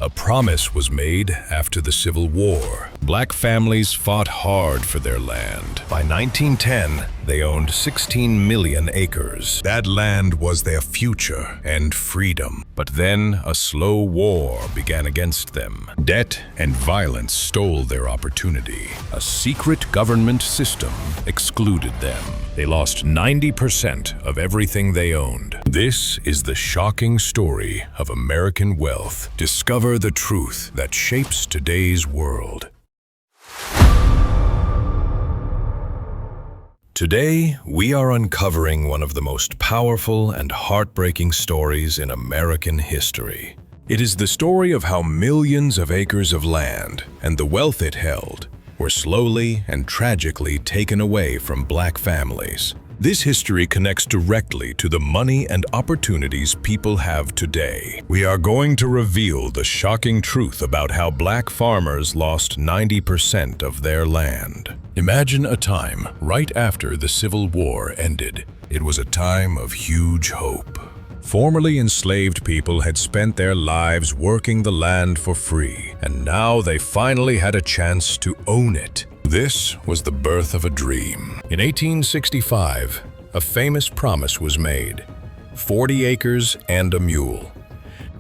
A promise was made after the Civil War. Black families fought hard for their land. By 1910, they owned 16 million acres. That land was their future and freedom. But then a slow war began against them. Debt and violence stole their opportunity. A secret government system excluded them. They lost 90% of everything they owned. This is the shocking story of American wealth. Discover the truth that shapes today's world. Today, we are uncovering one of the most powerful and heartbreaking stories in American history. It is the story of how millions of acres of land and the wealth it held were slowly and tragically taken away from black families. This history connects directly to the money and opportunities people have today. We are going to reveal the shocking truth about how black farmers lost 90% of their land. Imagine a time right after the Civil War ended. It was a time of huge hope. Formerly enslaved people had spent their lives working the land for free, and now they finally had a chance to own it. This was the birth of a dream. In 1865, a famous promise was made: 40 acres and a mule.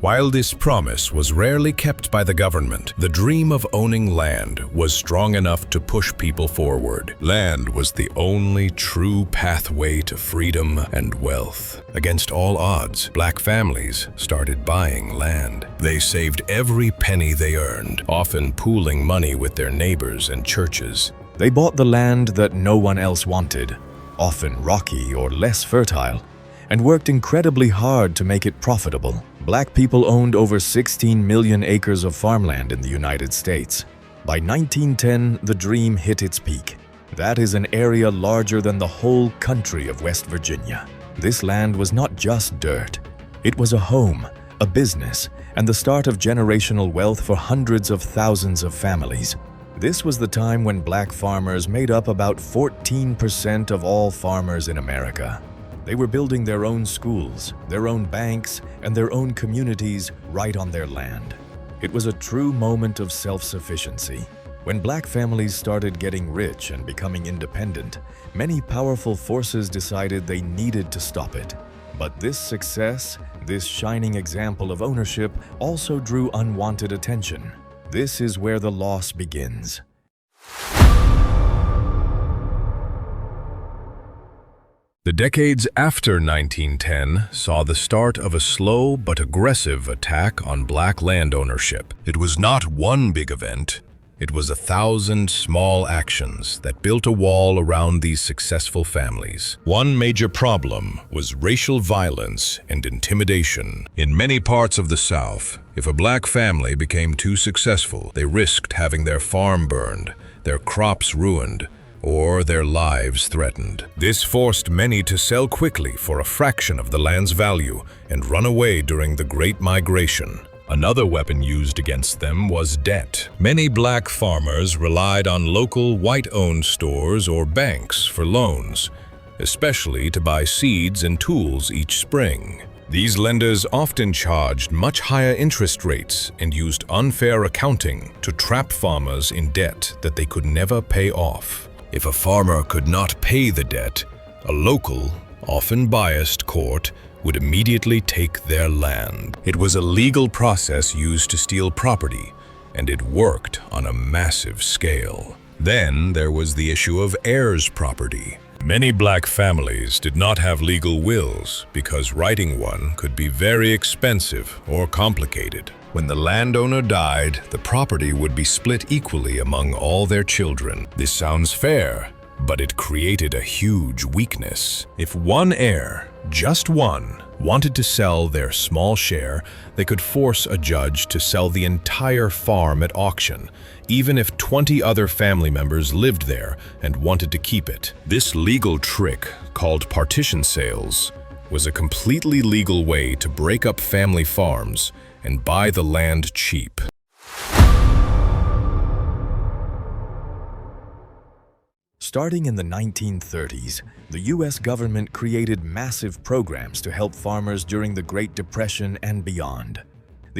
While this promise was rarely kept by the government, the dream of owning land was strong enough to push people forward. Land was the only true pathway to freedom and wealth. Against all odds, black families started buying land. They saved every penny they earned, often pooling money with their neighbors and churches. They bought the land that no one else wanted, often rocky or less fertile, and worked incredibly hard to make it profitable. Black people owned over 16 million acres of farmland in the United States. By 1910, the dream hit its peak. That is an area larger than the whole country of West Virginia. This land was not just dirt. It was a home, a business, and the start of generational wealth for hundreds of thousands of families. This was the time when black farmers made up about 14% of all farmers in America. They were building their own schools, their own banks, and their own communities right on their land. It was a true moment of self-sufficiency. When black families started getting rich and becoming independent, many powerful forces decided they needed to stop it. But this success, this shining example of ownership, also drew unwanted attention. This is where the loss begins. The decades after 1910 saw the start of a slow but aggressive attack on black land ownership. It was not one big event. It was 1,000 small actions that built a wall around these successful families. One major problem was racial violence and intimidation. In many parts of the South, if a black family became too successful, they risked having their farm burned, their crops ruined, or their lives threatened. This forced many to sell quickly for a fraction of the land's value and run away during the Great Migration. Another weapon used against them was debt. Many black farmers relied on local white-owned stores or banks for loans, especially to buy seeds and tools each spring. These lenders often charged much higher interest rates and used unfair accounting to trap farmers in debt that they could never pay off. If a farmer could not pay the debt, a local, often biased court would immediately take their land. It was a legal process used to steal property, and it worked on a massive scale. Then there was the issue of heirs' property. Many black families did not have legal wills because writing one could be very expensive or complicated. When the landowner died, the property would be split equally among all their children. This sounds fair, but it created a huge weakness. If one heir, just one, wanted to sell their small share, they could force a judge to sell the entire farm at auction, even if 20 other family members lived there and wanted to keep it. This legal trick, called partition sales, was a completely legal way to break up family farms and buy the land cheap. Starting in the 1930s, the U.S. government created massive programs to help farmers during the Great Depression and beyond.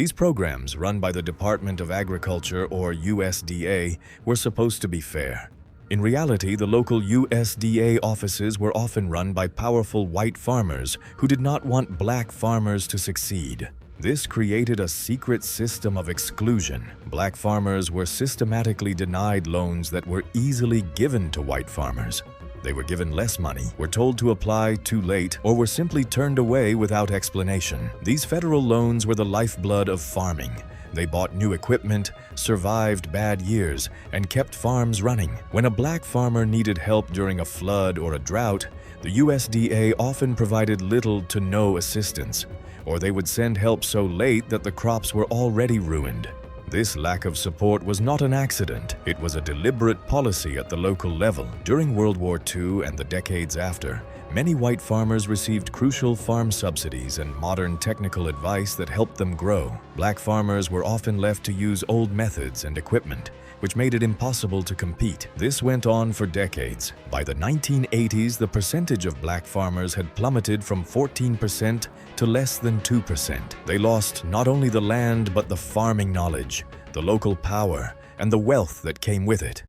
These programs, run by the Department of Agriculture or USDA, were supposed to be fair. In reality, the local USDA offices were often run by powerful white farmers who did not want black farmers to succeed. This created a secret system of exclusion. Black farmers were systematically denied loans that were easily given to white farmers. They were given less money, were told to apply too late, or were simply turned away without explanation. These federal loans were the lifeblood of farming. They bought new equipment, survived bad years, and kept farms running. When a black farmer needed help during a flood or a drought, the USDA often provided little to no assistance, or they would send help so late that the crops were already ruined. This lack of support was not an accident. It was a deliberate policy at the local level. During World War II and the decades after, many white farmers received crucial farm subsidies and modern technical advice that helped them grow. Black farmers were often left to use old methods and equipment, which made it impossible to compete. This went on for decades. By the 1980s, the percentage of black farmers had plummeted from 14% to less than 2%. They lost not only the land but the farming knowledge, the local power, and the wealth that came with it.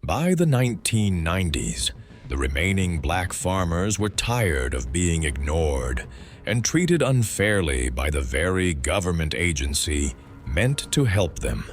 By the 1990s, the remaining black farmers were tired of being ignored and treated unfairly by the very government agency meant to help them,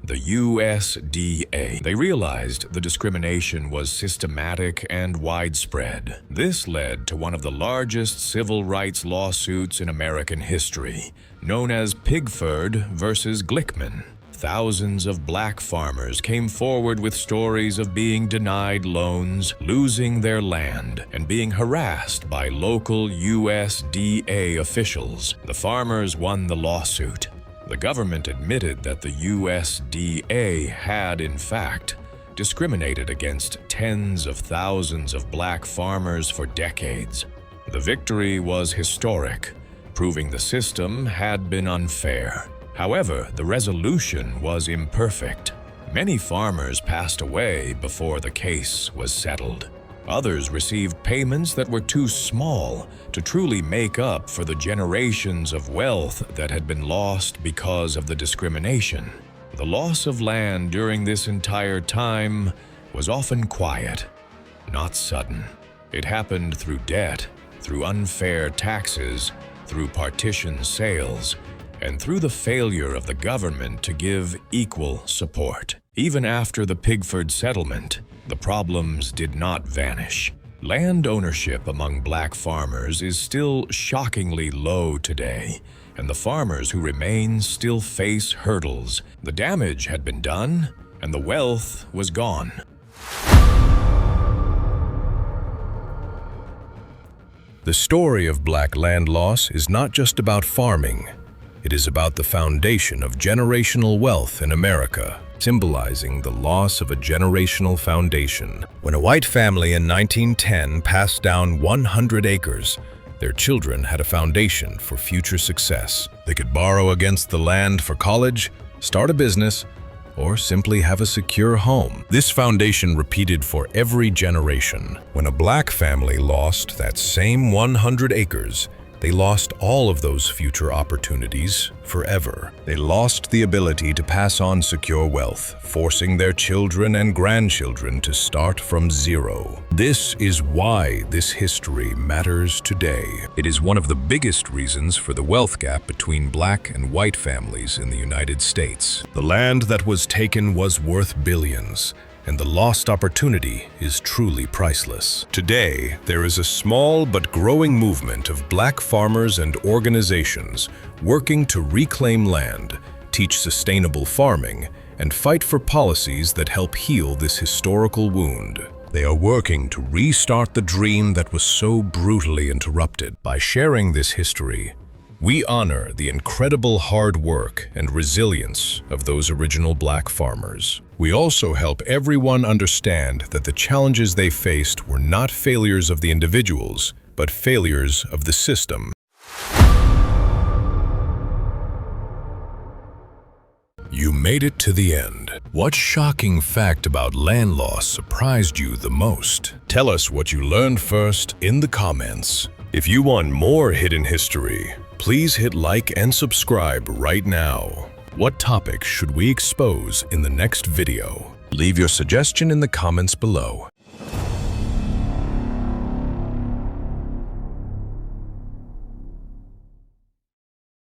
the USDA. They realized the discrimination was systematic and widespread. This led to one of the largest civil rights lawsuits in American history, known as Pigford versus Glickman. Thousands of black farmers came forward with stories of being denied loans, losing their land, and being harassed by local USDA officials. The farmers won the lawsuit. The government admitted that the USDA had, in fact, discriminated against tens of thousands of black farmers for decades. The victory was historic, proving the system had been unfair. However, the resolution was imperfect. Many farmers passed away before the case was settled. Others received payments that were too small to truly make up for the generations of wealth that had been lost because of the discrimination. The loss of land during this entire time was often quiet, not sudden. It happened through debt, through unfair taxes, through partition sales, and through the failure of the government to give equal support. Even after the Pigford settlement, the problems did not vanish. Land ownership among black farmers is still shockingly low today, and the farmers who remain still face hurdles. The damage had been done, and the wealth was gone. The story of black land loss is not just about farming. It is about the foundation of generational wealth in America, symbolizing the loss of a generational foundation. When a white family in 1910 passed down 100 acres, their children had a foundation for future success. They could borrow against the land for college, start a business, or simply have a secure home. This foundation repeated for every generation. When a black family lost that same 100 acres, they lost all of those future opportunities forever. They lost the ability to pass on secure wealth, forcing their children and grandchildren to start from zero. This is why this history matters today. It is one of the biggest reasons for the wealth gap between black and white families in the United States. The land that was taken was worth billions, and the lost opportunity is truly priceless. Today, there is a small but growing movement of black farmers and organizations working to reclaim land, teach sustainable farming, and fight for policies that help heal this historical wound. They are working to restart the dream that was so brutally interrupted. By sharing this history, we honor the incredible hard work and resilience of those original black farmers. We also help everyone understand that the challenges they faced were not failures of the individuals, but failures of the system. You made it to the end. What shocking fact about land loss surprised you the most? Tell us what you learned first in the comments. If you want more hidden history, please hit like and subscribe right now. What topic should we expose in the next video? Leave your suggestion in the comments below.